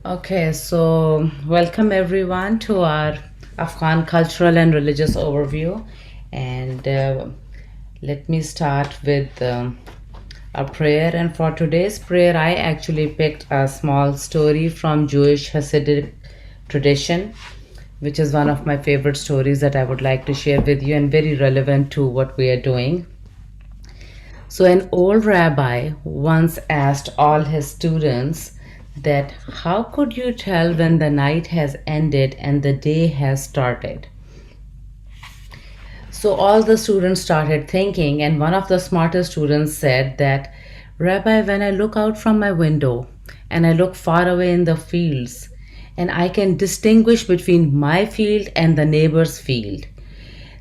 Okay, so welcome everyone to our Afghan cultural and religious overview. And let me start with a prayer. And for today's prayer, I actually picked a small story from Jewish Hasidic tradition, which is one of my favorite stories that I would like to share with you and very relevant to what we are doing. So, an old rabbi once asked all his students that how could you tell when the night has ended and the day has started? So, all the students started thinking, and one of the smartest students said that, Rabbi, when I look out from my window and I look far away in the fields, and I can distinguish between my field and the neighbor's field,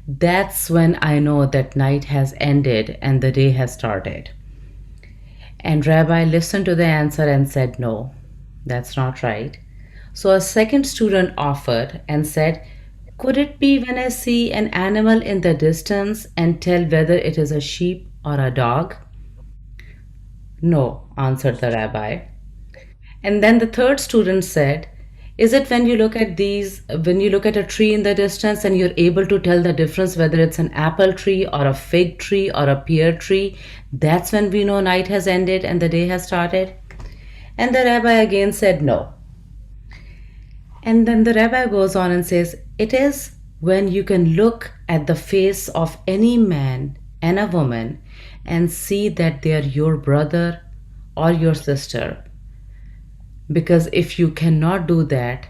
that's when I know that night has ended and the day has started. And Rabbi listened to the answer and said, no, that's not right. So a second student offered and said, could it be when I see an animal in the distance and tell whether it is a sheep or a dog? No, answered the rabbi. And then the third student said, is it when you look at a tree in the distance and you're able to tell the difference whether it's an apple tree or a fig tree or a pear tree? That's when we know night has ended and the day has started? And the rabbi again said no. And then the rabbi goes on and says, it is when you can look at the face of any man and a woman and see that they are your brother or your sister. Because if you cannot do that,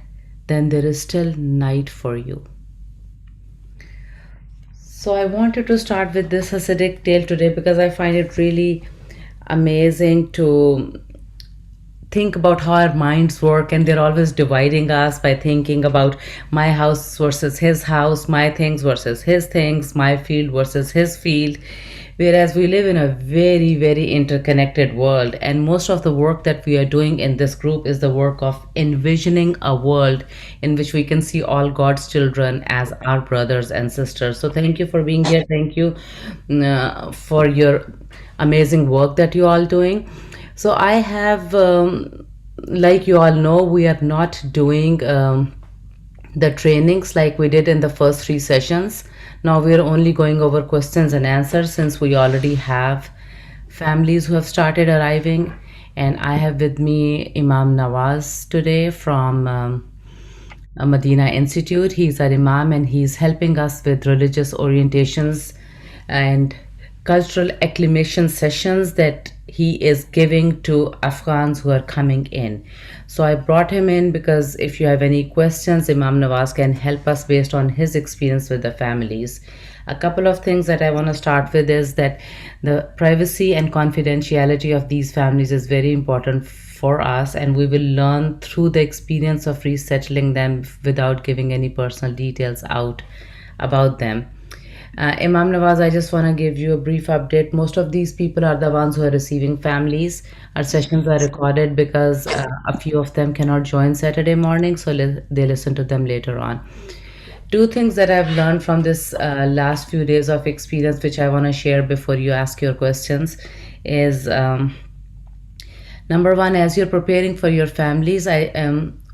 then there is still night for you. So I wanted to start with this Hasidic tale today because I find it really amazing to think about how our minds work, and they're always dividing us by thinking about my house versus his house, my things versus his things, my field versus his field. Whereas we live in a very, very interconnected world, and most of the work that we are doing in this group is the work of envisioning a world in which we can see all God's children as our brothers and sisters. So, thank you for being here. Thank you for your amazing work that you all doing. So I have, like you all know, we are not doing the trainings like we did in the first three sessions. Now we are only going over questions and answers since we already have families who have started arriving. And I have with me Imam Nawaz today from Medina Institute. He's our Imam and he's helping us with religious orientations and cultural acclimation sessions that he is giving to Afghans who are coming in. So I brought him in because if you have any questions, Imam Nawaz can help us based on his experience with the families. A couple of things that I want to start with is that the privacy and confidentiality of these families is very important for us, and we will learn through the experience of resettling them without giving any personal details out about them. Imam Nawaz, I just want to give you a brief update. Most of these people are the ones who are receiving families. Our sessions are recorded because a few of them cannot join Saturday morning, so they listen to them later on. Two things that I've learned from this last few days of experience, which I want to share before you ask your questions, is number one, as you're preparing for your families,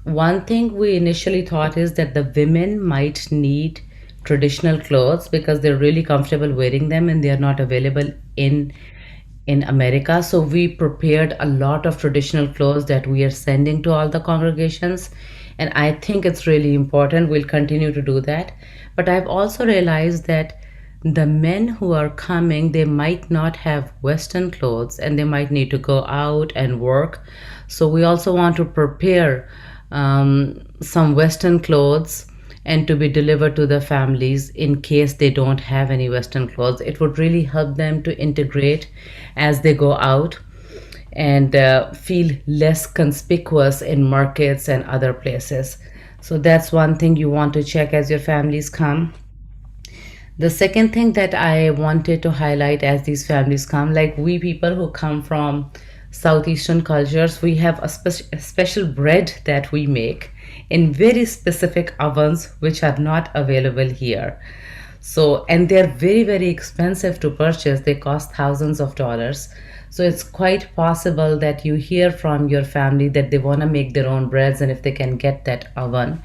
one thing we initially thought is that the women might need traditional clothes because they're really comfortable wearing them and they are not available in America. So we prepared a lot of traditional clothes that we are sending to all the congregations, and I think it's really important. We'll continue to do that. But I've also realized that the men who are coming, they might not have Western clothes and they might need to go out and work. So we also want to prepare some Western clothes and to be delivered to the families in case they don't have any Western clothes. It would really help them to integrate as they go out and feel less conspicuous in markets and other places. So that's one thing you want to check as your families come. The second thing that I wanted to highlight as these families come, like we people who come from Southeastern cultures, we have a special bread that we make in very specific ovens which are not available here. So, and they're very, very expensive to purchase. They cost thousands of dollars. So it's quite possible that you hear from your family that they want to make their own breads and if they can get that oven.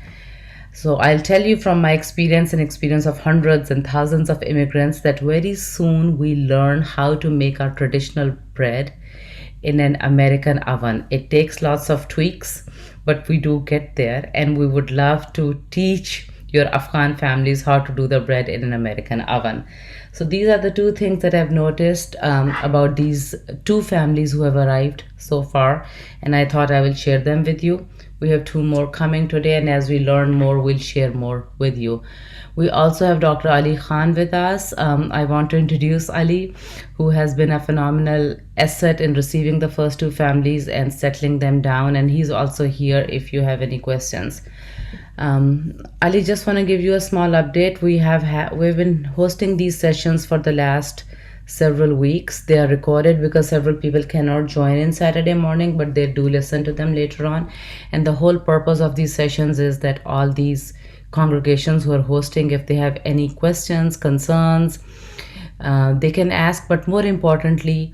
So I'll tell you from my experience and experience of hundreds and thousands of immigrants that very soon we learn how to make our traditional bread in an American oven. It takes lots of tweaks, but we do get there, and we would love to teach your Afghan families how to do the bread in an American oven. So these are the two things that I've noticed about these two families who have arrived so far, and I thought I will share them with you. We have two more coming today, and as we learn more, we'll share more with you. We also have Dr. Ali Khan with us. I want to introduce Ali, who has been a phenomenal asset in receiving the first two families and settling them down, and he's also here if you have any questions. Ali, just want to give you a small update. We've been hosting these sessions for the last several weeks. They are recorded because several people cannot join in Saturday morning, but they do listen to them later on. And the whole purpose of these sessions is that all these congregations who are hosting, if they have any questions, concerns, they can ask, but more importantly,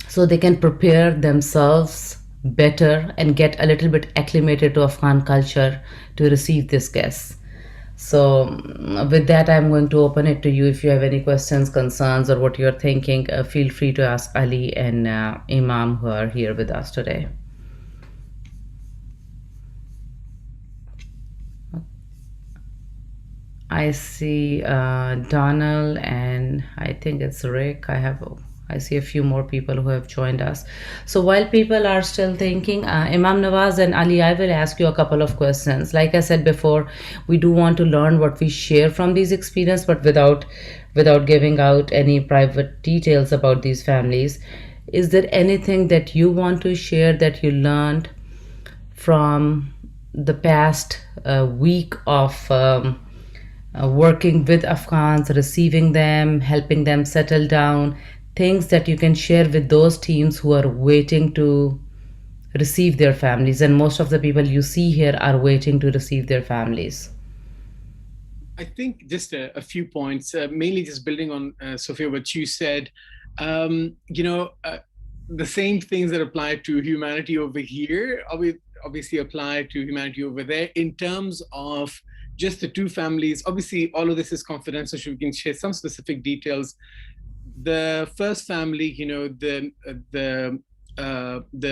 so they can prepare themselves better and get a little bit acclimated to Afghan culture to receive these guests. So, with that, I'm going to open it to you. If you have any questions, concerns, or what you're thinking, feel free to ask Ali and Imam who are here with us today. I see Donald and I think it's Rick. I see a few more people who have joined us. So while people are still thinking, Imam Nawaz and Ali, I will ask you a couple of questions. Like I said before, we do want to learn what we share from these experiences, but without giving out any private details about these families. Is there anything that you want to share that you learned from the past week of working with Afghans, receiving them, helping them settle down, things that you can share with those teams who are waiting to receive their families? And most of the people you see here are waiting to receive their families. I think just a few points, mainly just building on Sophia, what you said. You know, the same things that apply to humanity over here obviously apply to humanity over there in terms of just the two families. Obviously, all of this is confidential, so we can share some specific details. The first family, you know, the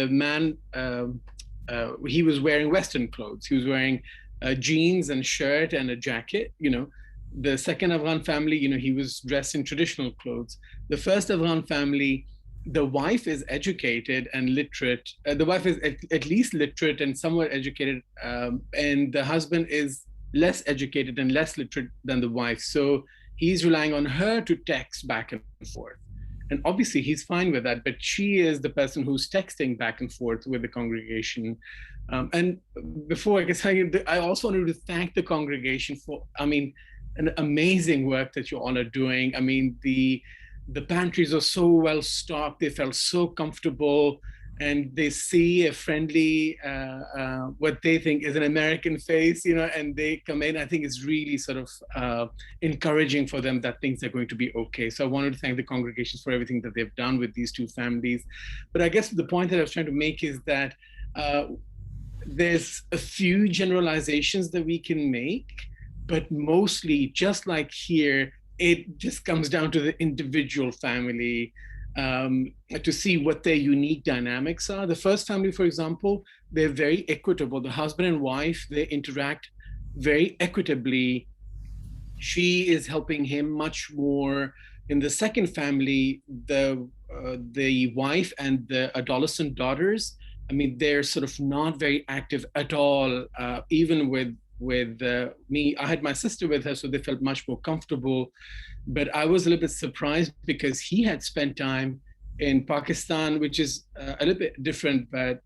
man, he was wearing Western clothes. He was wearing jeans and shirt and a jacket. You know, the second Afghan family, you know, he was dressed in traditional clothes. The first Afghan family, the wife is educated and literate. The wife is at least literate and somewhat educated, and the husband is less educated and less literate than the wife. So he's relying on her to text back and forth. And obviously, he's fine with that, but she is the person who's texting back and forth with the congregation. And before I guess I also wanted to thank the congregation for, I mean, an amazing work that you all are doing. I mean, the pantries are so well stocked. They felt so comfortable, and they see a friendly, what they think is an American face, you know, and they come in. I think it's really sort of encouraging for them that things are going to be okay. So I wanted to thank the congregations for everything that they've done with these two families. But I guess the point that I was trying to make is that there's a few generalizations that we can make, but mostly, just like here, it just comes down to the individual family, to see what their unique dynamics are. The first family, for example, they're very equitable. The husband and wife, they interact very equitably. She is helping him much more. In the second family, the wife and the adolescent daughters, I mean, they're sort of not very active at all. Even with me, I had my sister with her, so they felt much more comfortable. But I was a little bit surprised because he had spent time in Pakistan, which is a little bit different. But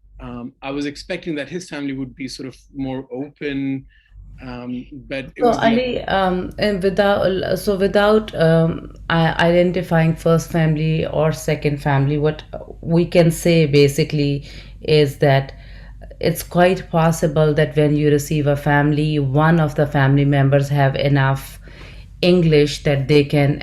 I was expecting that his family would be sort of more open. But it So was the Ali, and without identifying first family or second family, what we can say basically is that it's quite possible that when you receive a family, one of the family members have enough English that they can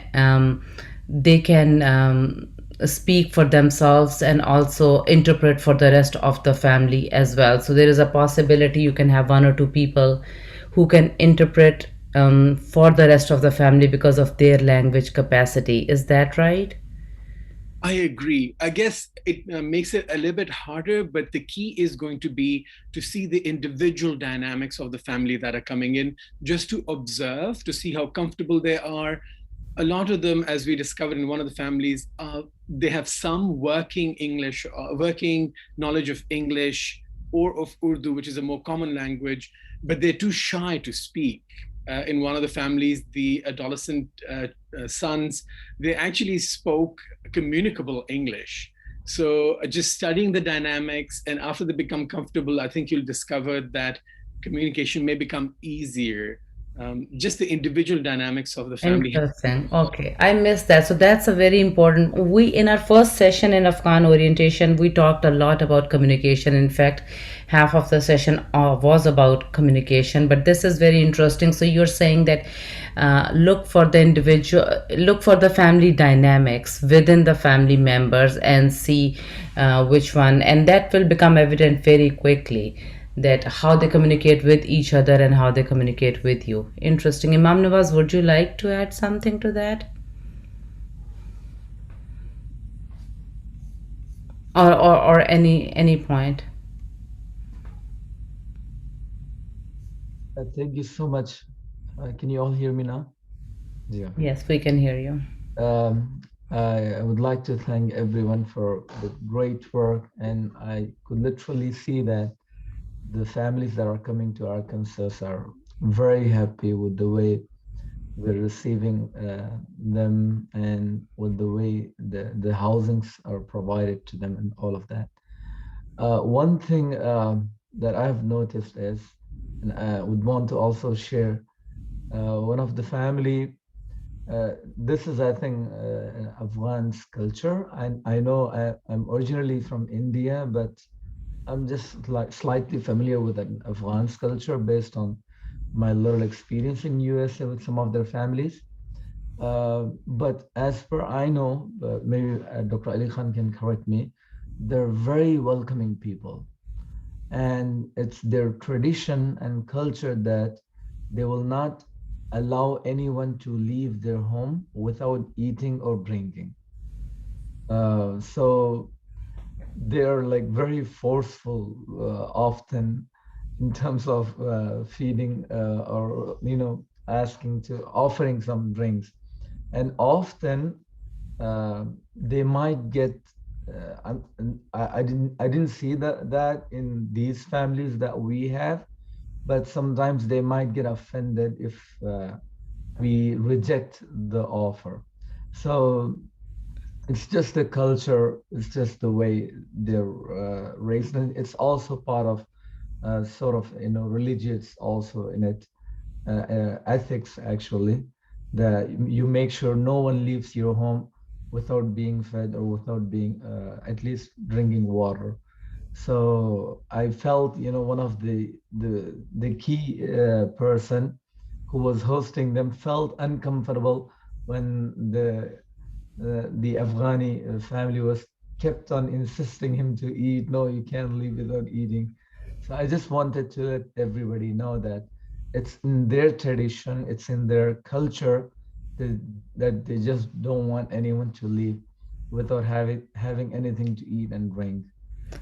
speak for themselves and also interpret for the rest of the family as well. So there is a possibility you can have one or two people who can interpret for the rest of the family because of their language capacity. Is that right? I agree. I guess it makes it a little bit harder, but the key is going to be to see the individual dynamics of the family that are coming in, just to observe, to see how comfortable they are. A lot of them, as we discovered in one of the families, they have some working English, working knowledge of English or of Urdu, which is a more common language, but they're too shy to speak. In one of the families, the adolescent sons, they actually spoke communicable English. So just studying the dynamics, and after they become comfortable, I think you'll discover that communication may become easier. Just the individual dynamics of the family. Interesting. Okay, I missed that. So that's a very important. We in our first session in Afghan orientation, we talked a lot about communication. In fact, half of the session was about communication. But this is very interesting. So you're saying that look for the individual, look for the family dynamics within the family members, and see which one, and that will become evident very quickly, that how they communicate with each other and how they communicate with you. Interesting. Imam Nawaz, would you like to add something to that, or any point? Thank you so much. Can you all hear me now? Yeah. Yes, we can hear you. I would like to thank everyone for the great work, and I could literally see that the families that are coming to Arkansas are very happy with the way we're receiving them, and with the way the housings are provided to them and all of that. One thing that I've noticed is, and I would want to also share, one of the family, this is, I think, Afghan's culture. I know I'm originally from India, but I'm just like slightly familiar with an Afghan's culture based on my little experience in USA with some of their families. But as per I know, maybe Dr. Ali Khan can correct me, they're very welcoming people. And it's their tradition and culture that they will not allow anyone to leave their home without eating or drinking. So they're like very forceful often in terms of feeding, or asking to offering some drinks, and often they might get I didn't see that in these families that we have, but sometimes they might get offended if we reject the offer. So it's just the culture, it's just the way they're raised, and it's also part of sort of religious also in it, ethics actually, that you make sure no one leaves your home without being fed or without being at least drinking water. So I felt, one of the key person who was hosting them felt uncomfortable when the Afghani family was kept on insisting him to eat. No, you can't leave without eating. So I just wanted to let everybody know that it's in their tradition, it's in their culture, that they just don't want anyone to leave without having anything to eat and drink.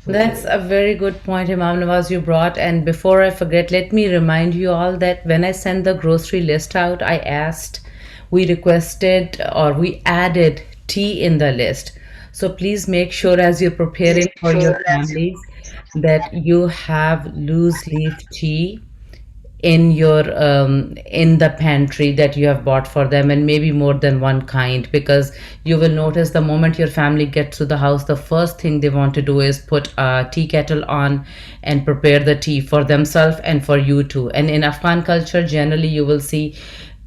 So That's a very good point, Imam Nawaz, you brought. And before I forget, let me remind you all that when I sent the grocery list out, I asked, we requested, or we added tea in the list. So please make sure as you're preparing for your families that you have loose leaf tea in your in the pantry that you have bought for them, and maybe more than one kind, because you will notice the moment your family gets to the house, the first thing they want to do is put a tea kettle on and prepare the tea for themselves and for you too. And in Afghan culture, generally you will see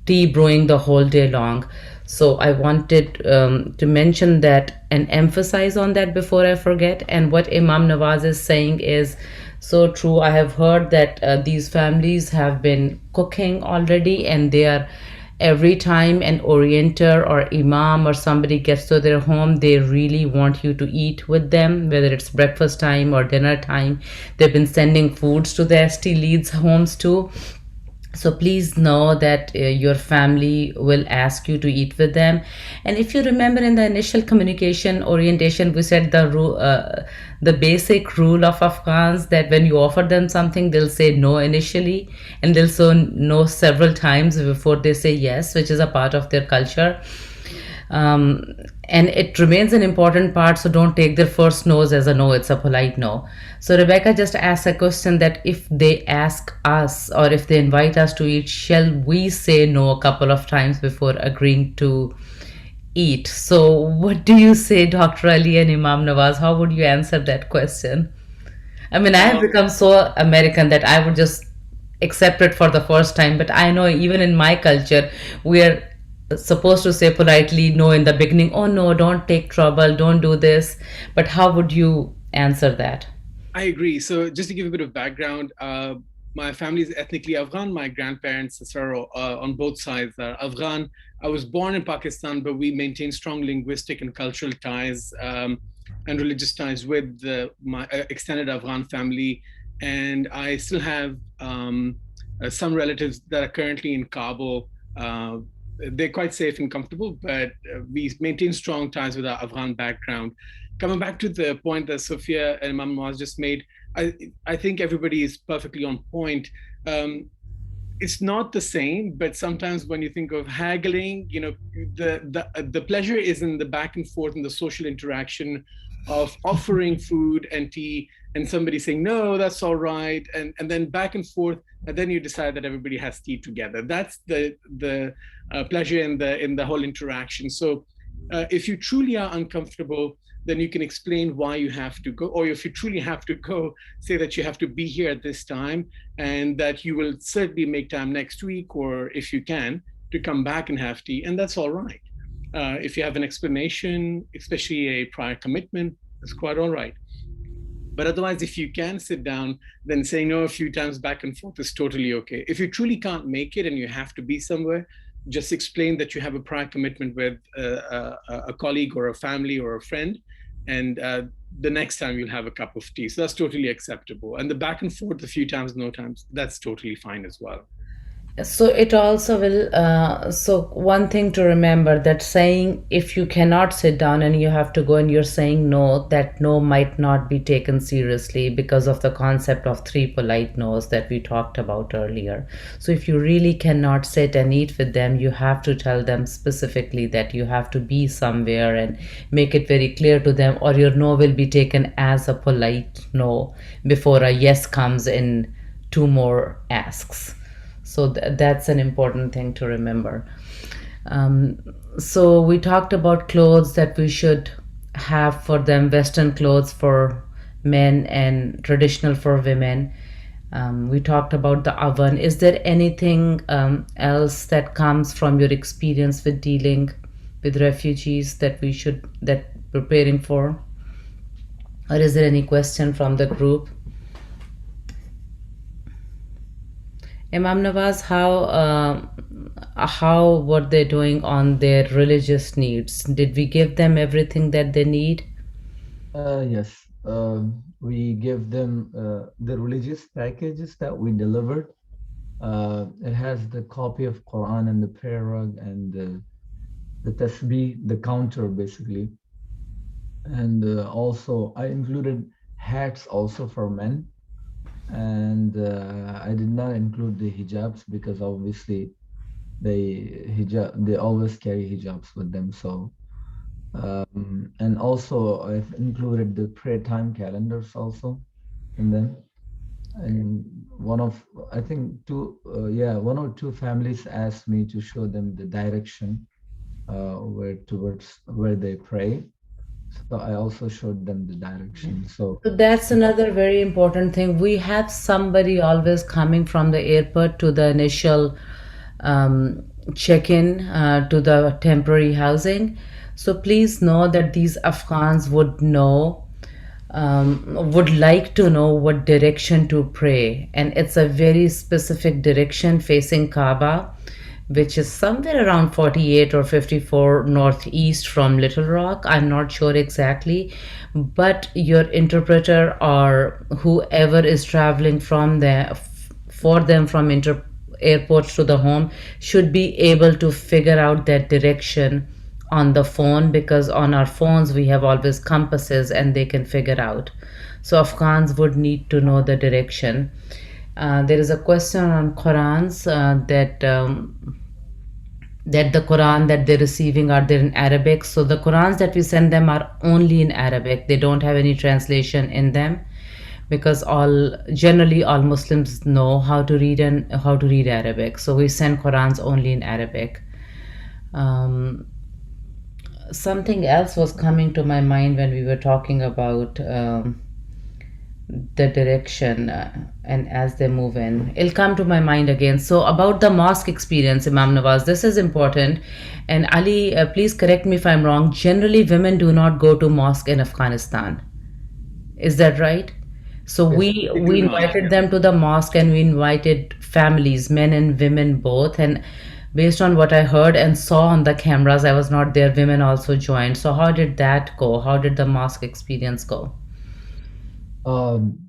tea brewing the whole day long. So I wanted to mention that and emphasize on that before I forget. And what Imam Nawaz is saying is so true. I have heard that these families have been cooking already, and they are every time an orienter or imam or somebody gets to their home, they really want you to eat with them, whether it's breakfast time or dinner time. They've been sending foods to the ST leads homes too. So please know that your family will ask you to eat with them. And if you remember, in the initial communication orientation, we said the basic rule of Afghans, that when you offer them something, they'll say no initially, and they'll say no several times before they say yes, which is a part of their culture. um, and it remains an important part, so don't take their first no's as a no, it's a polite no. So Rebecca just asked a question, that if they ask us or if they invite us to eat, shall we say no a couple of times before agreeing to eat? So what do you say, Dr. Ali and Imam Nawaz? How would you answer that question? I mean, I have Um, become so American that I would just accept it for the first time. But I know even in my culture, we are supposed to say politely no in the beginning. Oh no, don't take trouble, don't do this. But how would you answer that? I agree. So, just to give a bit of background, my family is ethnically Afghan. My grandparents are on both sides are Afghan. I was born in Pakistan, but we maintain strong linguistic and cultural ties and religious ties with my extended Afghan family. And I still have some relatives that are currently in Kabul. They're quite safe and comfortable, but we maintain strong ties with our Afghan background. Coming back to the point that Sophia and Imam Nawaz just made, I think everybody is perfectly on point. Um, it's not the same, but sometimes when you think of haggling, the pleasure is in the back and forth and the social interaction of offering food and tea and somebody saying no, that's all right, and then back and forth, and then you decide that everybody has tea together. That's the pleasure in the whole interaction. So if you truly are uncomfortable, then you can explain why you have to go, or if you truly have to go, say that you have to be here at this time and that you will certainly make time next week, or if you can, to come back and have tea, and that's all right. If you have an explanation, especially a prior commitment, that's quite all right. But otherwise, if you can sit down, then saying no a few times back and forth is totally okay. If you truly can't make it and you have to be somewhere, just explain that you have a prior commitment with a colleague or a family or a friend, and the next time you'll have a cup of tea. So that's totally acceptable. And the back and forth a few times, no times, that's totally fine as well. So it also will, so one thing to remember, that saying if you cannot sit down and you have to go and you're saying no, that no might not be taken seriously because of the concept of three polite no's that we talked about earlier. So if you really cannot sit and eat with them, you have to tell them specifically that you have to be somewhere and make it very clear to them, or your no will be taken as a polite no before a yes comes in two more asks. So that's an important thing to remember. Um, so we talked about clothes that we should have for them, Western clothes for men and traditional for women. We talked about the oven. Is there anything else that comes from your experience with dealing with refugees that we should that preparing for, or is there any question from the group? Imam Nawaz, how were they doing on their religious needs? Did we give them everything that they need? Yes, we give them the religious packages that we delivered. It has the copy of Quran and the prayer rug and the tasbih, the counter basically. And also I included hats also for men. And I did not include the hijabs because obviously they always carry hijabs with them. So and also I've included the prayer time calendars also in them. And one of I think two yeah, one or two families asked me to show them the direction where towards where they pray. So I also showed them the direction. So So that's another very important thing. We have somebody always coming from the airport to the initial check-in to the temporary housing. So please know that these Afghans would like to know what direction to pray, and it's a very specific direction facing Kaaba, which is somewhere around 48 or 54 northeast from Little Rock. I'm not sure exactly, but your interpreter or whoever is traveling from there for them from airport to the home should be able to figure out that direction on the phone, because on our phones we have always compasses and they can figure out. So Afghans would need to know the direction. There is a question on Qurans that the Quran that they're receiving are they in Arabic. So the Qurans that we send them are only in Arabic. They don't have any translation in them, because all Muslims know how to read and how to read Arabic. So we send Qurans only in Arabic. Um, Something else was coming to my mind when we were talking about the direction, and as they move in it'll come to my mind again. So about the mosque experience, Imam Nawaz, this is important. And Ali, please correct me if I'm wrong. Generally women do not go to mosque in Afghanistan, is that right? So Yes, They we do not. invited them to the mosque, and we invited families, men and women both. And based on what I heard and saw on the cameras, I was not there, women also joined. So how did that go? How did the mosque experience go? um,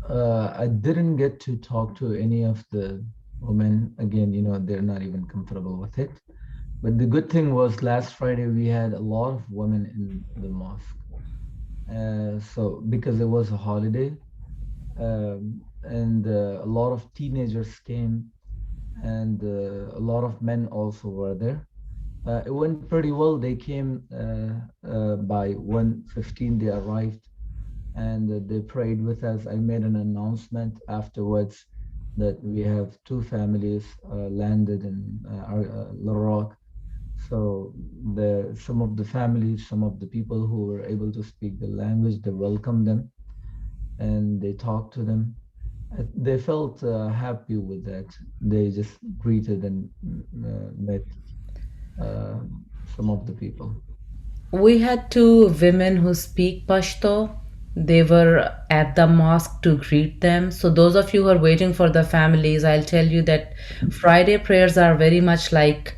I didn't get to talk to any of the women. Again, they're not even comfortable with it. But the good thing was last Friday we had a lot of women in the mosque. So because it was a holiday, and a lot of teenagers came, and a lot of men also were there. It went pretty well. They came by 1:15. They arrived, and they prayed with us. I made an announcement afterwards that we have two families landed in Little Rock. So some of the families, some of the people who were able to speak the language, they welcomed them and they talked to them. They felt happy with that. They just greeted and met uh, some of the people. We had two women who speak Pashto. They were at the mosque to greet them. So, those of you who are waiting for the families, I'll tell you that Friday prayers are very much like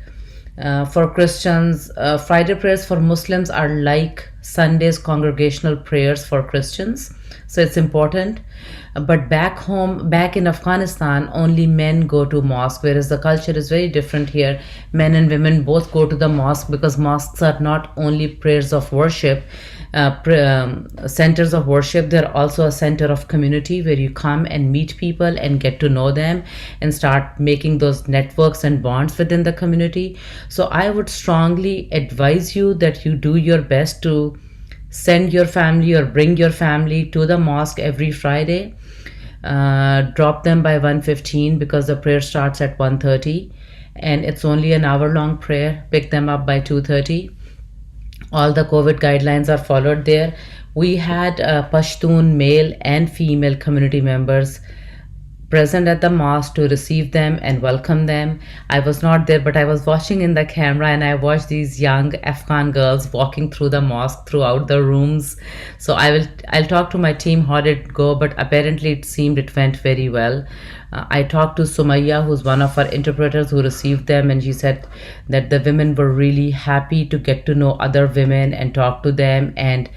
for Christians, Friday prayers for Muslims are like Sunday's congregational prayers for Christians. So it's important. But back home, back in Afghanistan, only men go to mosque, whereas the culture is very different here. Men and women both go to the mosque, because mosques are not only prayers of worship, centers of worship. They're also a center of community where you come and meet people and get to know them and start making those networks and bonds within the community. So I would strongly advise you that you do your best to send your family or bring your family to the mosque every Friday. Drop them by 1:15, because the prayer starts at 1:30 and it's only an hour long prayer. Pick them up by 2:30. All the COVID guidelines are followed there. We had Pashtun male and female community members present at the mosque to receive them and welcome them. I was not there, but I was watching in the camera, and I watched these young Afghan girls walking through the mosque throughout the rooms. So I'll talk to my team how did it go, but apparently it seemed it went very well. I talked to Sumaya, who's one of our interpreters who received them, and she said that the women were really happy to get to know other women and talk to them, and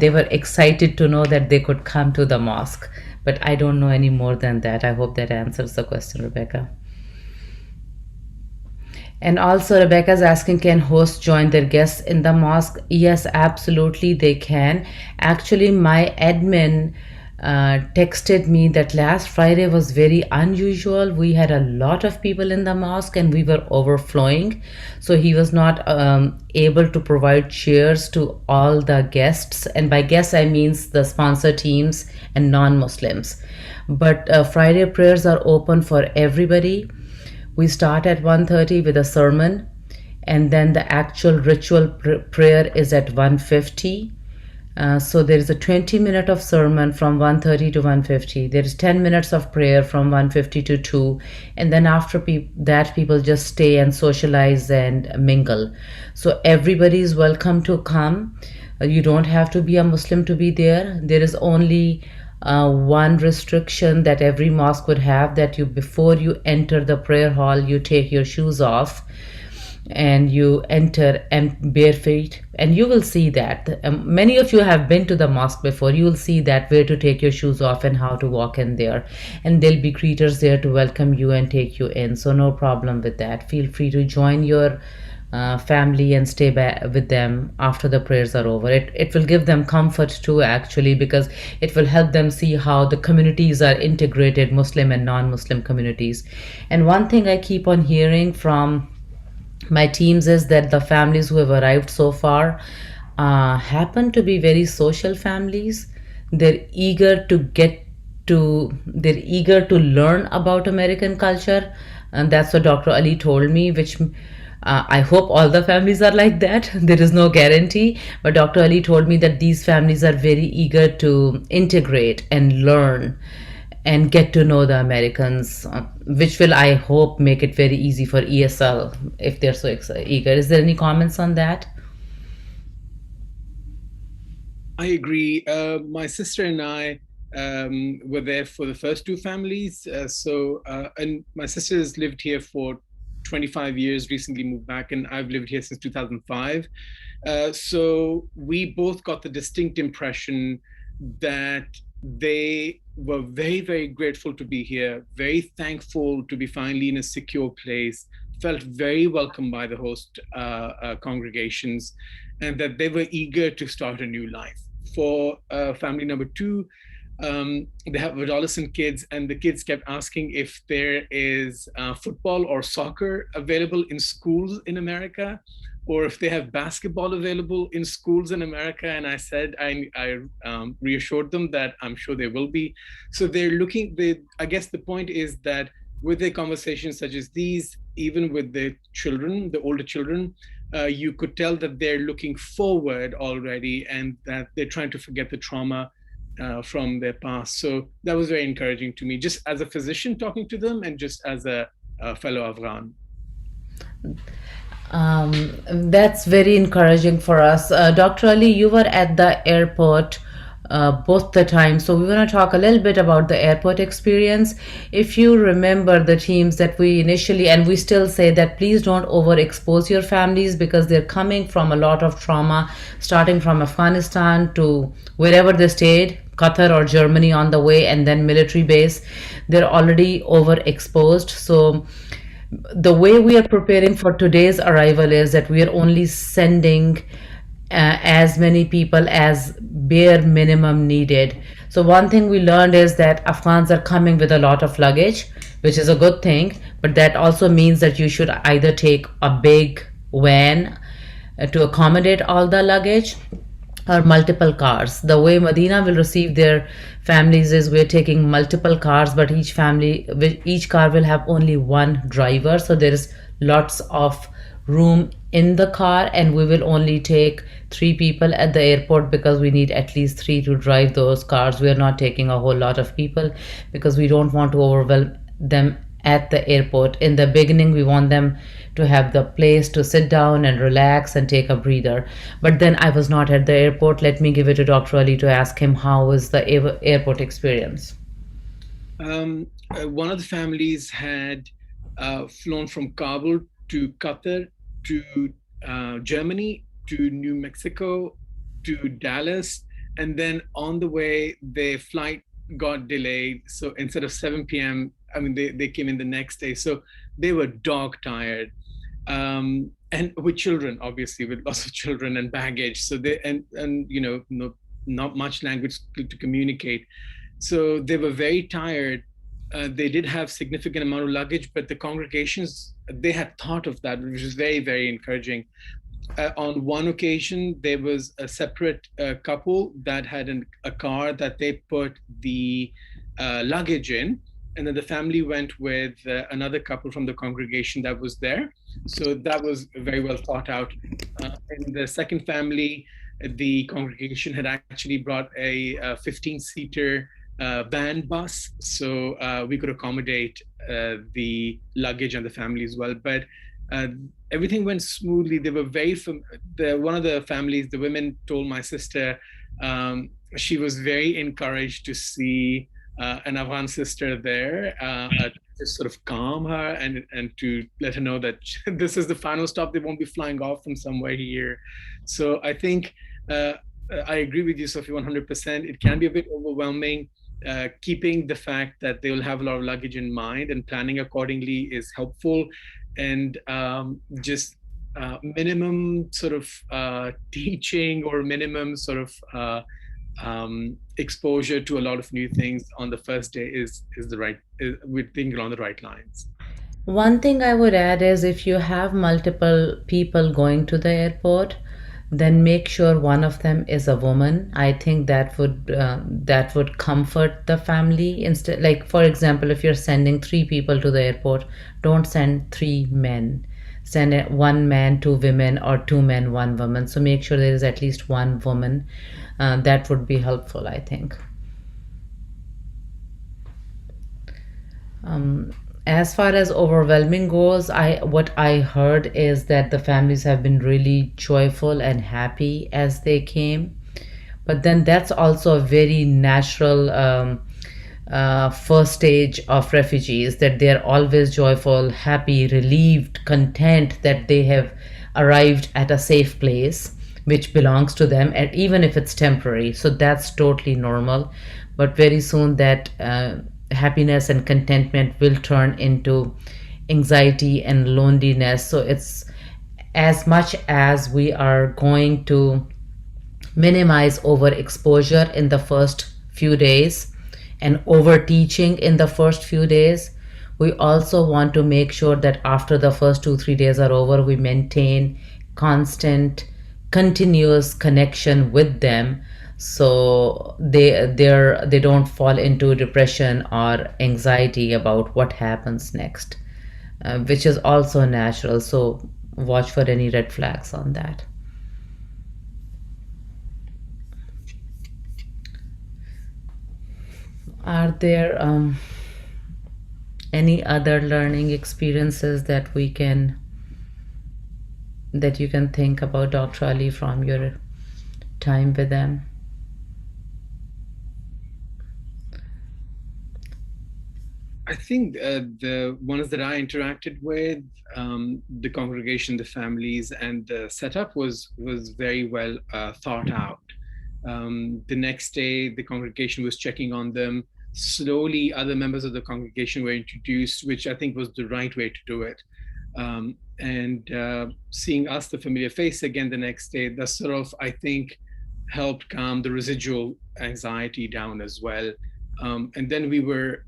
they were excited to know that they could come to the mosque. But I don't know any more than that. I hope that answers the question, Rebecca. And also, Rebecca's asking, can hosts join their guests in the mosque? Yes, absolutely, they can. Actually, my admin texted me that last Friday was very unusual. We had a lot of people in the mosque and we were overflowing. So he was not able to provide chairs to all the guests. And by guests, I means the sponsor teams and non-Muslims. But Friday prayers are open for everybody. We start at 1:30 with a sermon, and then the actual ritual prayer is at 1:50. So there is a 20 minute of sermon from 1:30 to 1:50. There is 10 minutes of prayer from 1:50 to 2, and then after that people just stay and socialize and mingle. So everybody is welcome to come. You don't have to be a Muslim to be there. There is only one restriction that every mosque would have, that you, before you enter the prayer hall, you take your shoes off and you enter and bare feet. And you will see that many of you have been to the mosque before. You will see that where to take your shoes off and how to walk in there, and there'll be greeters there to welcome you and take you in, so no problem with that. Feel free to join your family and stay back with them after the prayers are over. It will give them comfort too, actually, because it will help them see how the communities are integrated, Muslim and non-Muslim communities. And one thing I keep on hearing from my teams is that the families who have arrived so far happen to be very social families. They're eager to they're eager to learn about American culture, and that's what Dr. Ali told me, which I hope all the families are like that. There is no guarantee, but Dr. Ali told me that these families are very eager to integrate and learn and get to know the Americans, which will, I hope, make it very easy for ESL if they're so eager. Is there any comments on that? I agree. My sister and I were there for the first two families. And my sister has lived here for 25 years, recently moved back, and I've lived here since 2005. So we both got the distinct impression that they were very, very grateful to be here, very thankful to be finally in a secure place, felt very welcome by the host congregations, and that they were eager to start a new life. For family number two, they have adolescent kids, and the kids kept asking if there is football or soccer available in schools in America, or if they have basketball available in schools in America. And I said, I reassured them that I'm sure there will be. So they're looking, I guess the point is that with the conversations such as these, even with the children, the older children, you could tell that they're looking forward already, and that they're trying to forget the trauma from their past. So that was very encouraging to me, just as a physician talking to them, and just as a fellow Afghan. That's very encouraging for us. Dr. Ali, you were at the airport both the time, so we want to talk a little bit about the airport experience. If you remember the teams that we initially, and we still say that please don't overexpose your families, because they're coming from a lot of trauma, starting from Afghanistan to wherever they stayed, Qatar or Germany on the way, and then military base. They're already overexposed. So the way we are preparing for today's arrival is that we are only sending as many people as bare minimum needed. So one thing we learned is that Afghans are coming with a lot of luggage, which is a good thing, but that also means that you should either take a big van to accommodate all the luggage, or multiple cars. The way Medina will receive their families is we're taking multiple cars, but each car will have only one driver. So there is lots of room in the car, and we will only take 3 people at the airport, because we need at least 3 to drive those cars. We are not taking a whole lot of people because we don't want to overwhelm them at the airport. In the beginning, we want them to have the place to sit down and relax and take a breather. But then I was not at the airport. Let me give it to Dr. Ali to ask him how was the airport experience. One of the families had flown from Kabul to Qatar to Germany to New Mexico to Dallas, and then on the way their flight got delayed. So instead of 7 p.m., I mean, they came in the next day. So they were dog tired. And with children, obviously, with lots of children and baggage. So and not much language to communicate. So they were very tired. They did have significant amount of luggage, but the congregations, they had thought of that, which was very, very encouraging. On one occasion, there was a separate couple that had a car that they put the luggage in, and then the family went with another couple from the congregation that was there. So that was very well thought out. In the second family, the congregation had actually brought a 15-seater van bus, so we could accommodate the luggage and the family as well. But everything went smoothly. They were one of the families, the women told my sister, she was very encouraged to see an Afghan sister there, to sort of calm her and to let her know that this is the final stop. They won't be flying off from somewhere here. So I think uh, I agree with you, Sophie, 100%. It can be a bit overwhelming. Keeping the fact that they will have a lot of luggage in mind and planning accordingly is helpful. And just minimum sort of teaching or minimum sort of exposure to a lot of new things on the first day is the right. We're thinking along the right lines. One thing I would add is if you have multiple people going to the airport, then make sure one of them is a woman. I think that would comfort the family. Instead, like for example, if you're sending three people to the airport, don't send three men. Send one man, two women, or two men, one woman. So make sure there is at least one woman. That would be helpful, I think. Um, as far as overwhelming goes, I what I heard is that the families have been really joyful and happy as they came. But then that's also a very natural first stage of refugees, that they're always joyful, happy, relieved, content that they have arrived at a safe place which belongs to them, and even if it's temporary. So that's totally normal. But very soon that happiness and contentment will turn into anxiety and loneliness. So it's, as much as we are going to minimize overexposure in the first few days and over teaching in the first few days, we also want to make sure that after the first 2 3 days are over, we maintain constant, continuous connection with them, so they don't fall into depression or anxiety about what happens next, which is also natural. So watch for any red flags on that. Are there any other learning experiences that you can think about, Dr. Ali, from your time with them? I think the ones that I interacted with, the congregation, the families, and the setup was very well thought out. The next day, the congregation was checking on them. Slowly, other members of the congregation were introduced, which I think was the right way to do it. And seeing us, the familiar face, again the next day, that sort of, I think, helped calm the residual anxiety down as well. And then we were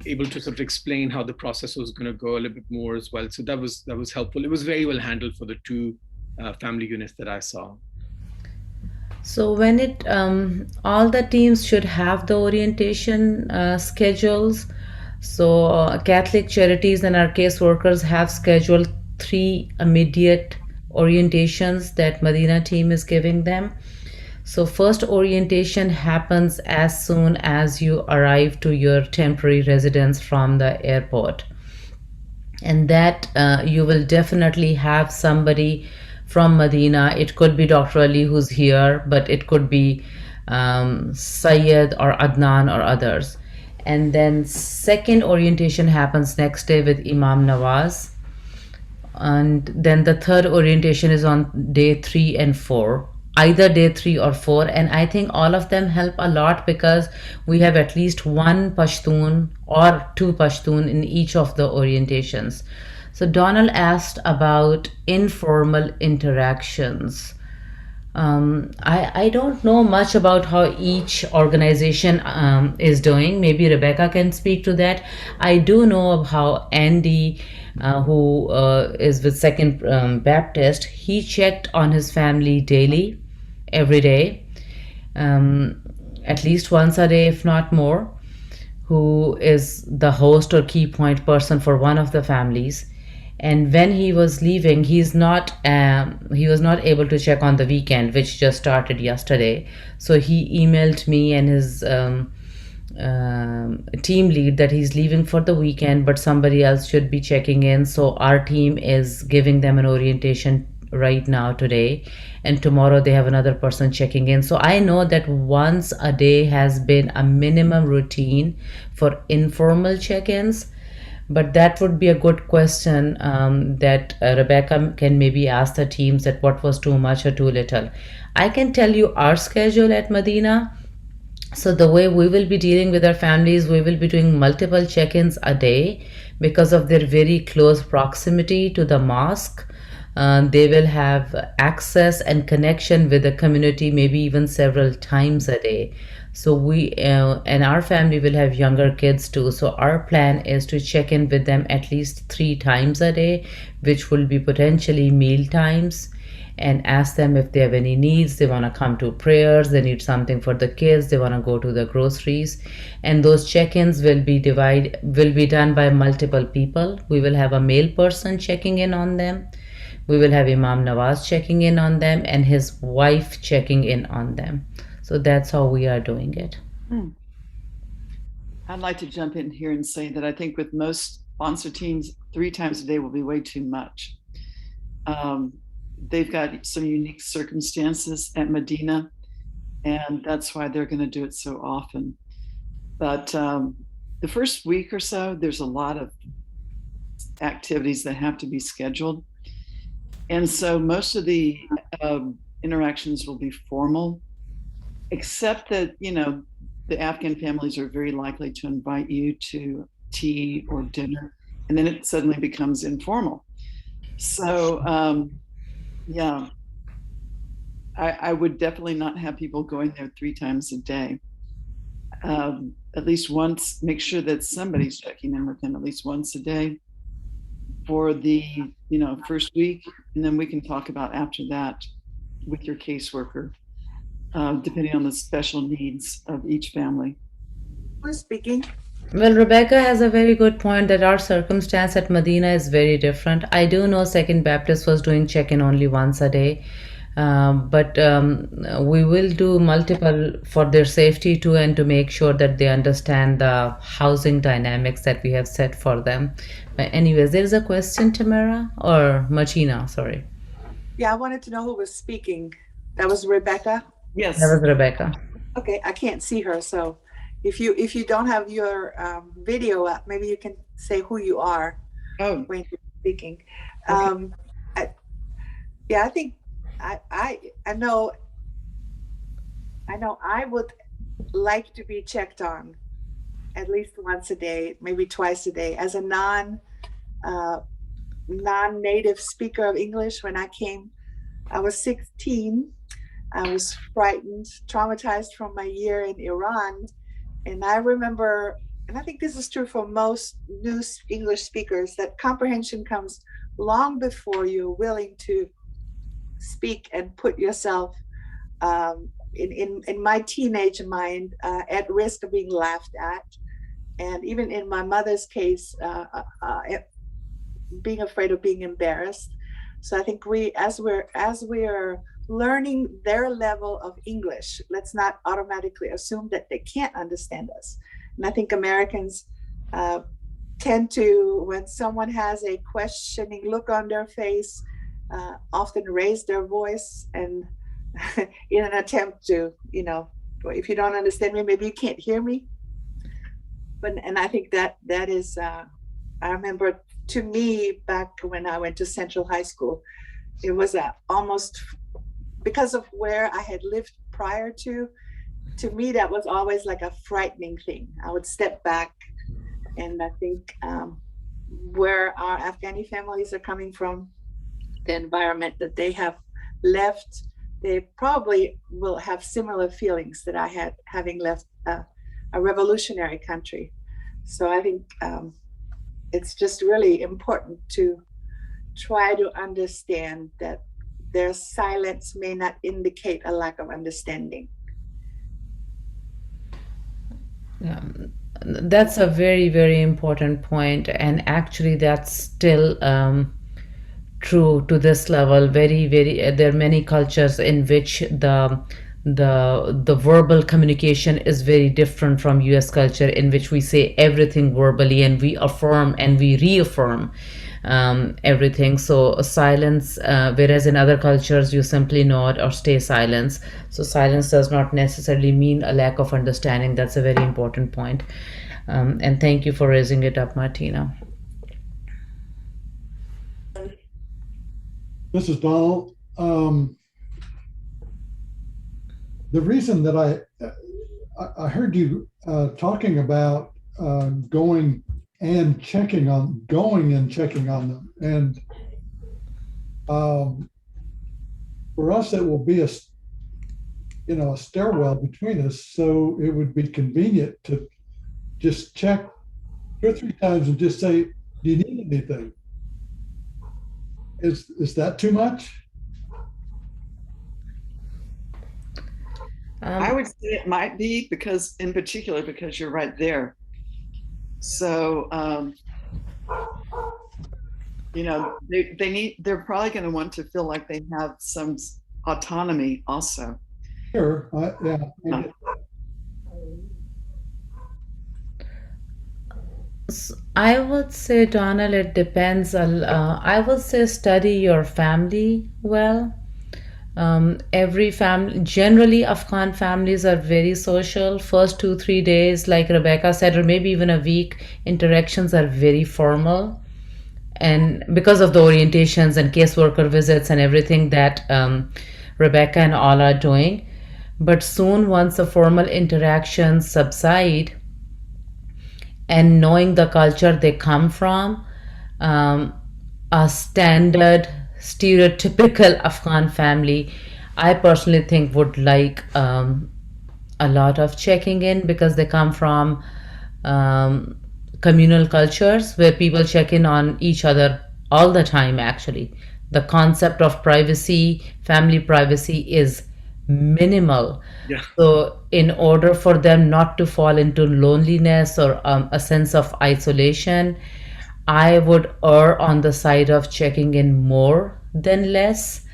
able to sort of explain how the process was going to go a little bit more as well. So that was helpful. It was very well handled for the two family units that I saw. So when it all the teams should have the orientation schedules. So Catholic Charities and our caseworkers have scheduled three immediate orientations that Medina team is giving them. So first orientation happens as soon as you arrive to your temporary residence from the airport, and that you will definitely have somebody from Medina. It could be Dr. Ali who's here, but it could be Syed or Adnan or others. And then second orientation happens next day with Imam Nawaz, and then the third orientation is on day 3 and 4, either day 3 or 4. And I think all of them help a lot because we have at least one Pashtun or two Pashtun in each of the orientations. So Donald asked about informal interactions. I don't know much about how each organization is doing. Maybe Rebecca can speak to that. I do know of how Andy, who is with Second Baptist, he checked on his family daily, every day, at least once a day, if not more, who is the host or key point person for one of the families. And when he was leaving, he was not able to check on the weekend, which just started yesterday. So he emailed me and his team lead that he's leaving for the weekend, but somebody else should be checking in. So our team is giving them an orientation right now today, and tomorrow they have another person checking in. So I know that once a day has been a minimum routine for informal check-ins, but that would be a good question that Rebecca can maybe ask the teams that what was too much or too little. I can tell you our schedule at Medina. So the way we will be dealing with our families, we will be doing multiple check-ins a day because of their very close proximity to the mosque. They will have access and connection with the community maybe even several times a day. So we and our family will have younger kids too. So our plan is to check in with them at least 3 times a day, which will be potentially meal times, and ask them if they have any needs. They want to come to prayers, they need something for the kids, they want to go to the groceries. And those check-ins will be done by multiple people. We will have a male person checking in on them, we will have Imam Nawaz checking in on them, and his wife checking in on them. So that's how we are doing it. I'd like to jump in here and say that I think with most sponsor teams, 3 times a day will be way too much. They've got some unique circumstances at Medina, and that's why they're going to do it so often. But the first week or so, there's a lot of activities that have to be scheduled. And so most of the interactions will be formal, except that, the Afghan families are very likely to invite you to tea or dinner, and then it suddenly becomes informal. So, yeah, I would definitely not have people going there 3 times a day. At least once, make sure that somebody's checking in with them at least once a day for the first week, and then we can talk about after that with your caseworker, depending on the special needs of each family. Who's speaking? Well, Rebecca has a very good point that our circumstance at Medina is very different. I do know Second Baptist was doing check-in only once a day, but we will do multiple for their safety too, and to make sure that they understand the housing dynamics that we have set for them. But anyways, there is a question, Tamara or Martina, sorry. Yeah, I wanted to know who was speaking. That was Rebecca. Yes. That was Rebecca. Okay, I can't see her, so if you don't have your video up, maybe you can say who you are when you're speaking. Okay. I think I know I would like to be checked on at least once a day, maybe twice a day. As a non-native speaker of English, when I came, I was 16. I was frightened, traumatized from my year in Iran. And I remember, and I think this is true for most new English speakers, that comprehension comes long before you're willing to speak and put yourself in my teenage mind at risk of being laughed at. And even in my mother's case, being afraid of being embarrassed. So I think as we're learning their level of English, let's not automatically assume that they can't understand us. And I think Americans tend to, when someone has a questioning look on their face, often raise their voice and in an attempt to, if you don't understand me, maybe you can't hear me. And I think that is, I remember, to me, back when I went to Central High School, it was almost, because of where I had lived prior to me, that was always like a frightening thing. I would step back, and I think where our Afghani families are coming from, the environment that they have left, they probably will have similar feelings that I had having left a revolutionary country. So I think it's just really important to try to understand that their silence may not indicate a lack of understanding. That's a very, very important point, and actually that's still true to this level. Very, very, there are many cultures in which the verbal communication is very different from US culture, in which we say everything verbally and we affirm and we reaffirm. everything. So silence, whereas in other cultures you simply nod or stay silent. So silence does not necessarily mean a lack of understanding. That's a very important point. And thank you for raising it up, Martina. This is Donald. The reason that I heard you talking about going and checking on them, and for us it will be a stairwell between us, so it would be convenient to just check 2 or 3 times and just say, "Do you need anything?" Is that too much? I would say it might be, because in particular, because you're right there. So, they're probably going to want to feel like they have some autonomy also. Sure. Yeah. I would say, Donald, it depends. I would say study your family well. Every family, generally Afghan families are very social. First 2 3 days, like Rebecca said, or maybe even a week, interactions are very formal, and because of the orientations and caseworker visits and everything that Rebecca and all are doing. But soon, once the formal interactions subside, and knowing the culture they come from, um, a standard stereotypical Afghan family, I personally think would like a lot of checking in, because they come from um, communal cultures where people check in on each other all the time. Actually, the concept of privacy, family privacy, is minimal. Yeah. So in order for them not to fall into loneliness or a sense of isolation, I would err on the side of checking in more than less.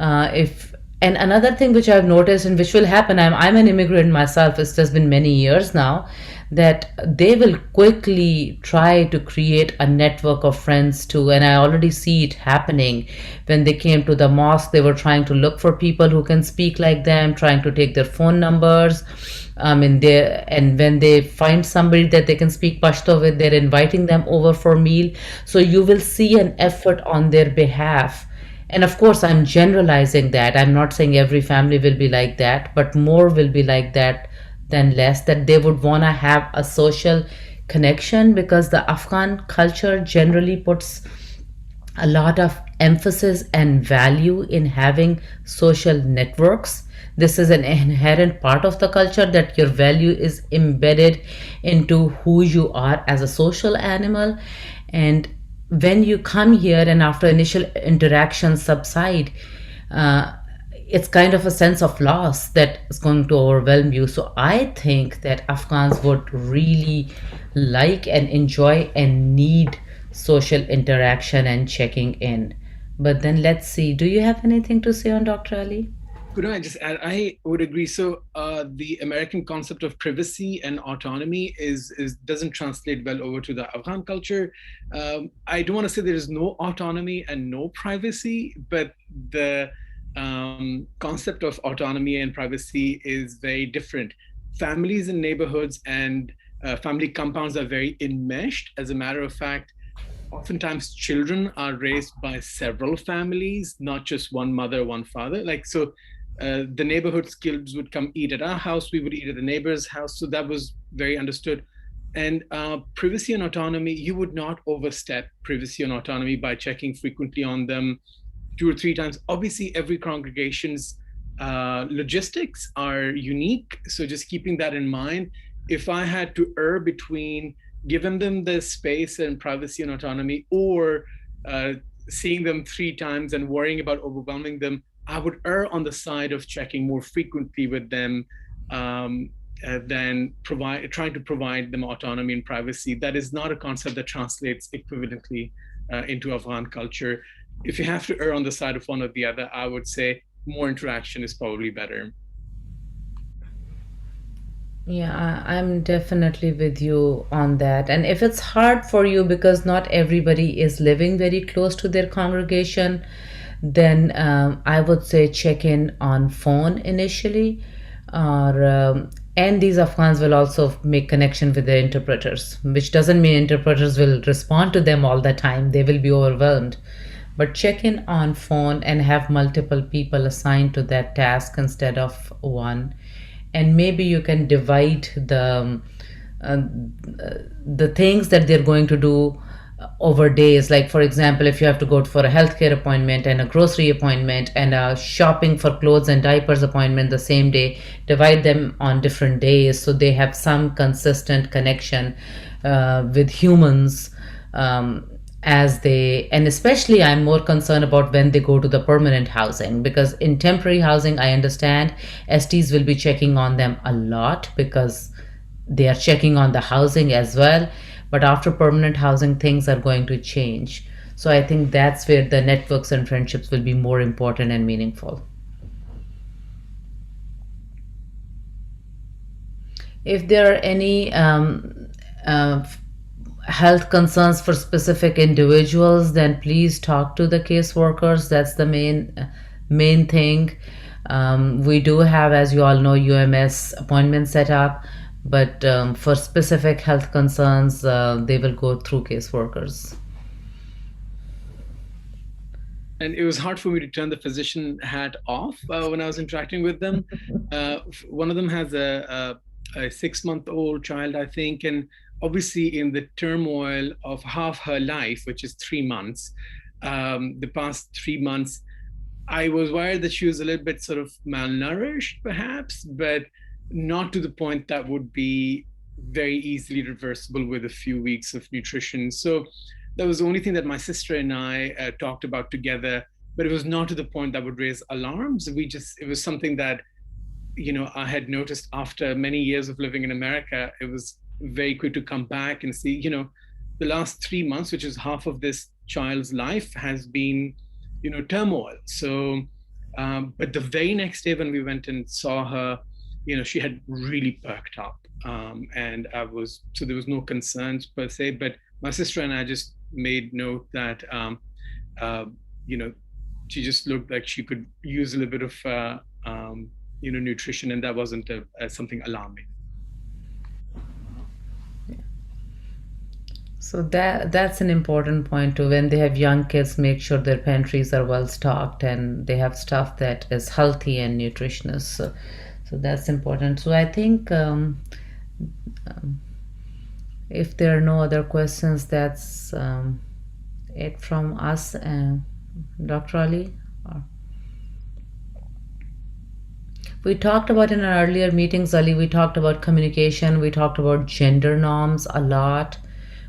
If And another thing which I've noticed, and which will happen, I'm an immigrant myself. It's just been many years now, that they will quickly try to create a network of friends too. And I already see it happening. When they came to the mosque, they were trying to look for people who can speak like them, trying to take their phone numbers. And when they find somebody that they can speak Pashto with, they're inviting them over for meal. So you will see an effort on their behalf. And of course, I'm generalizing that. I'm not saying every family will be like that, but more will be like that than less, that they would want to have a social connection, because the Afghan culture generally puts a lot of emphasis and value in having social networks. This is an inherent part of the culture, that your value is embedded into who you are as a social animal. And when you come here and after initial interactions subside, uh, it's kind of a sense of loss that is going to overwhelm you. So I think that Afghans would really like and enjoy and need social interaction and checking in. But then let's see. Do you have anything to say on Dr. Ali? Could I just add? I would agree. So the American concept of privacy and autonomy is doesn't translate well over to the Afghan culture. I don't want to say there is no autonomy and no privacy, but the concept of autonomy and privacy is very different. Families and neighborhoods and family compounds are very enmeshed. As a matter of fact, oftentimes children are raised by several families, not just one mother, one father. Like, so the neighborhood kids would come eat at our house, we would eat at the neighbor's house. So that was very understood. And privacy and autonomy, you would not overstep privacy and autonomy by checking frequently on them 2 or 3 times. Obviously, every congregation's logistics are unique. So just keeping that in mind, if I had to err between giving them the space and privacy and autonomy, or seeing them 3 times and worrying about overwhelming them, I would err on the side of checking more frequently with them than trying to provide them autonomy and privacy. That is not a concept that translates equivalently into Afghan culture. If you have to err on the side of one or the other, I would say more interaction is probably better. Yeah, I'm definitely with you on that. And if it's hard for you because not everybody is living very close to their congregation, then I would say check in on phone initially. Or and these Afghans will also make connection with their interpreters, which doesn't mean interpreters will respond to them all the time. They will be overwhelmed. But check in on phone and have multiple people assigned to that task instead of one, and maybe you can divide uh, the things that they're going to do over days. Like for example, if you have to go for a healthcare appointment and a grocery appointment and a shopping for clothes and diapers appointment the same day, divide them on different days so they have some consistent connection with humans. As they, and especially I'm more concerned about when they go to the permanent housing, because in temporary housing I understand STs will be checking on them a lot because they are checking on the housing as well. But after permanent housing, things are going to change. So I think that's where the networks and friendships will be more important and meaningful. If there are any uh, health concerns for specific individuals, then please talk to the caseworkers. That's the main thing. We do have, as you all know, UMS appointments set up, but for specific health concerns, they will go through caseworkers. And it was hard for me to turn the physician hat off when I was interacting with them. One of them has a 6-month-old child, I think, and obviously in the turmoil of half her life, which is 3 months, the past 3 months, I was worried that she was a little bit sort of malnourished, perhaps, but not to the point that would be very easily reversible with a few weeks of nutrition. So that was the only thing that my sister and I talked about together, but it was not to the point that would raise alarms. It was something that, I had noticed after many years of living in America. It was very quick to come back and see, the last 3 months, which is half of this child's life, has been, turmoil. So, but the very next day when we went and saw her, she had really perked up. And so there was no concerns per se, but my sister and I just made note that, uh, you know, she just looked like she could use a little bit of, nutrition, and that wasn't something alarming. So that's an important point too. When they have young kids, make sure their pantries are well stocked and they have stuff that is healthy and nutritious. So that's important. So I think um, if there are no other questions, that's it from us, Dr. Ali. We talked about in our earlier meetings, Ali, we talked about communication, we talked about gender norms a lot,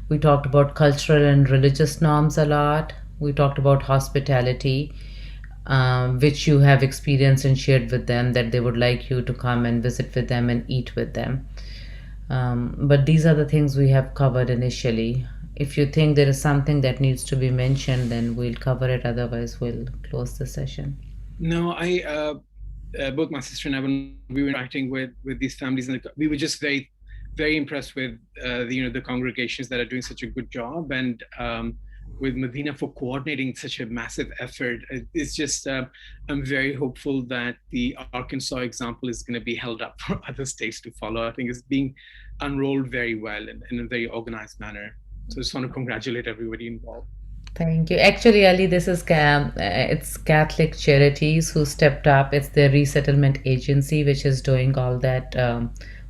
we talked about cultural and religious norms a lot, we talked about hospitality, which you have experienced and shared with them that they would like you to come and visit with them and eat with them. But these are the things we have covered initially. If you think there is something that needs to be mentioned, then we'll cover it. Otherwise, we'll close the session. No, both my sister and I, when we were interacting with these families, and we were just very, very impressed with the congregations that are doing such a good job, and with Medina for coordinating such a massive effort. It's just I'm very hopeful that the Arkansas example is going to be held up for other states to follow. I think it's being unrolled very well in a very organized manner. So I just want to congratulate everybody involved. Thank you. Actually, Ali, this is it's Catholic Charities who stepped up. It's their resettlement agency which is doing all that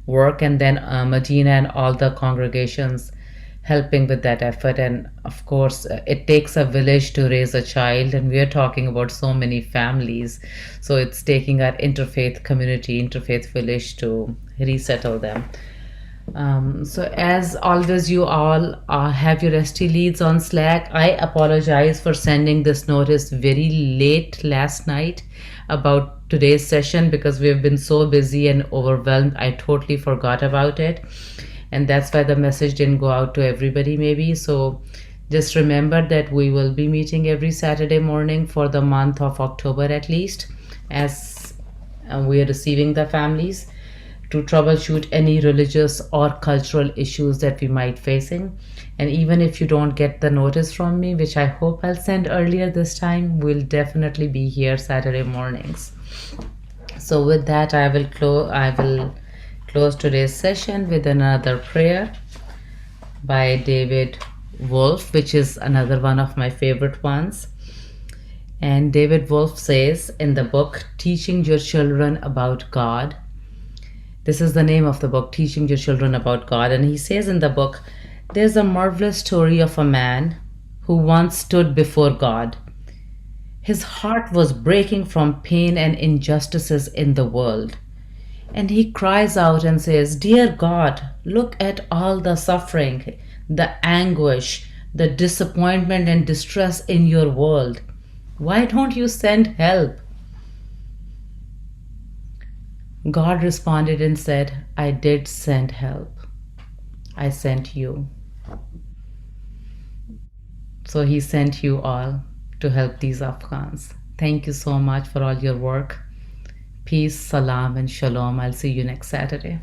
work, and then Medina and all the congregations helping with that effort. And of course, it takes a village to raise a child, and we are talking about so many families. So it's taking our interfaith community, interfaith village to resettle them. So as always, you all have your ST leads on Slack. I apologize for sending this notice very late last night about today's session because we've been so busy and overwhelmed. I totally forgot about it, and that's why the message didn't go out to everybody maybe. So just remember that we will be meeting every Saturday morning for the month of October at least, as we are receiving the families to troubleshoot any religious or cultural issues that we might facing. And even if you don't get the notice from me, which I hope I'll send earlier this time, we'll definitely be here Saturday mornings. So with that, I will close today's session with another prayer by David Wolf, which is another one of my favorite ones. And David Wolf says in the book Teaching Your Children About God, this is the name of the book, Teaching Your Children About God. And he says in the book, there's a marvelous story of a man who once stood before God. His heart was breaking from pain and injustices in the world. And he cries out and says, Dear God, look at all the suffering, the anguish, the disappointment and distress in your world. Why don't you send help? God responded and said, I did send help. I sent you. So he sent you all to help these Afghans. Thank you so much for all your work. Peace, salam, and shalom. I'll see you next Saturday.